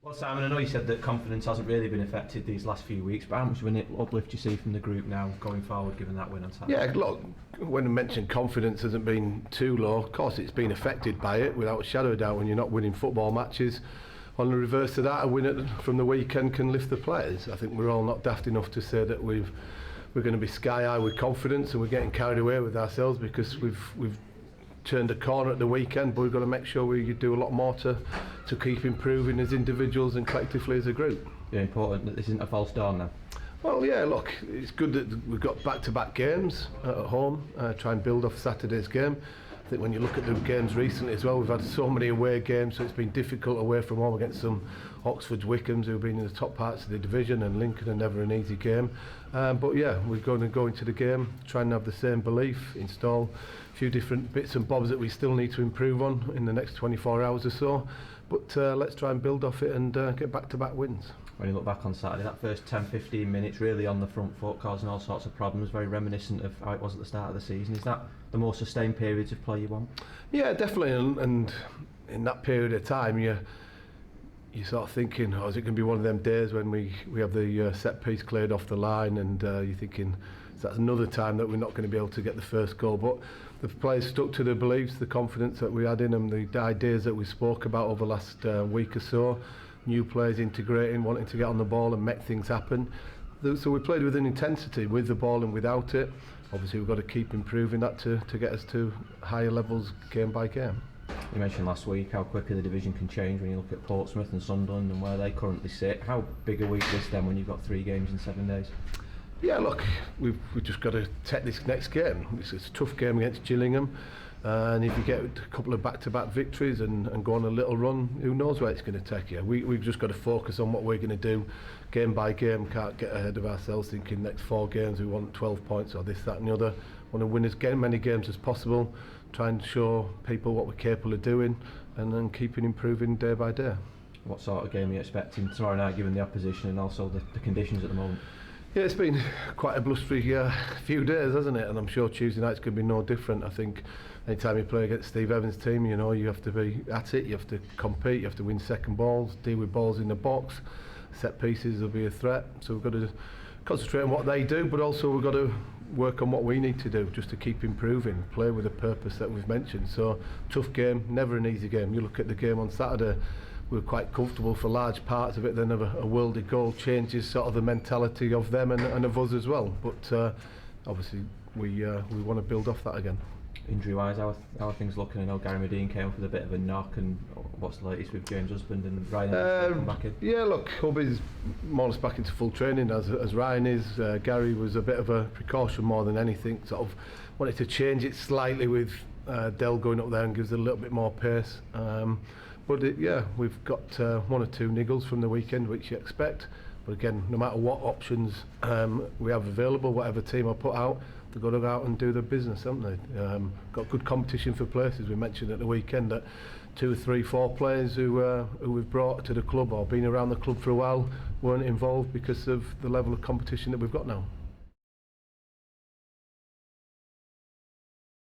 Well, Simon, I know you said that confidence hasn't really been affected these last few weeks, but how much of an uplift do you see from the group now going forward, given that win on Saturday? Yeah, look, when I mentioned confidence hasn't been too low, of course it's been affected by it, without a shadow of doubt. When you're not winning football matches, on the reverse of that, a win from the weekend can lift the players. I think we're all not daft enough to say that we're going to be sky high with confidence and we're getting carried away with ourselves because we've turned a corner at the weekend, but we've got to make sure we do a lot more to keep improving as individuals and collectively as a group. Yeah, important that this isn't a false dawn now. Well, yeah, look, it's good that we've got back-to-back games at home, try and build off Saturday's game. I think when you look at the games recently as well, we've had so many away games, so it's been difficult away from home against some Oxford's, Wickhams, who've been in the top parts of the division, and Lincoln are never an easy game. But yeah, we're going to go into the game, try and have the same belief, install a few different bits and bobs that we still need to improve on in the next 24 hours or so. But let's try and build off it and get back-to-back wins. When you look back on Saturday, that first 10-15 minutes really on the front foot, causing all sorts of problems, very reminiscent of how it was at the start of the season. Is that the more sustained periods of play you want? Yeah, definitely, and in that period of time you're sort of thinking, oh, is it going to be one of them days when we have the set piece cleared off the line, and you're thinking, so that's another time that we're not going to be able to get the first goal. But the players stuck to their beliefs, the confidence that we had in them, the ideas that we spoke about over the last week or so, new players integrating, wanting to get on the ball and make things happen. So we played with an intensity, with the ball and without it. Obviously we've got to keep improving that to get us to higher levels game by game. You mentioned last week how quickly the division can change when you look at Portsmouth and Sunderland and where they currently sit. How big a week this then when you've got 3 games in 7 days? Yeah, look, we've just got to take this next game. It's a tough game against Gillingham, and if you get a couple of back-to-back victories and go on a little run, who knows where it's going to take you. We've just got to focus on what we're going to do game by game. Can't get ahead of ourselves thinking next 4 games we want 12 points or this, that and the other. Want to win as many games as possible, try and show people what we're capable of doing, and then keeping improving day by day. What sort of game are you expecting tomorrow night, given the opposition and also the conditions at the moment? Yeah, it's been quite a blustery few days, hasn't it? And I'm sure Tuesday night's going to be no different. I think anytime you play against Steve Evans' team, you know, you have to be at it, you have to compete, you have to win second balls, deal with balls in the box, set pieces will be a threat. So we've got to concentrate on what they do, but also we've got to work on what we need to do just to keep improving, play with the purpose that we've mentioned. So tough game, never an easy game. You look at the game on Saturday, we were quite comfortable for large parts of it, then a worldy goal changes sort of the mentality of them and of us as well. But obviously we want to build off that again. Injury wise, how are things looking? I know Gary Medine came up with a bit of a knock, and what's the latest with James Husband and Ryan come back in? Yeah, look, Hubby's more or less back into full training as Ryan is. Gary was a bit of a precaution more than anything, sort of wanted to change it slightly with Dell going up there and gives it a little bit more pace. But we've got 1 or 2 niggles from the weekend, which you expect. But again, no matter what options we have available, whatever team I put out, they've got to go out and do their business, haven't they? Got good competition for places. We mentioned at the weekend that 2, 3, 4 players who we've brought to the club or been around the club for a while weren't involved because of the level of competition that we've got now.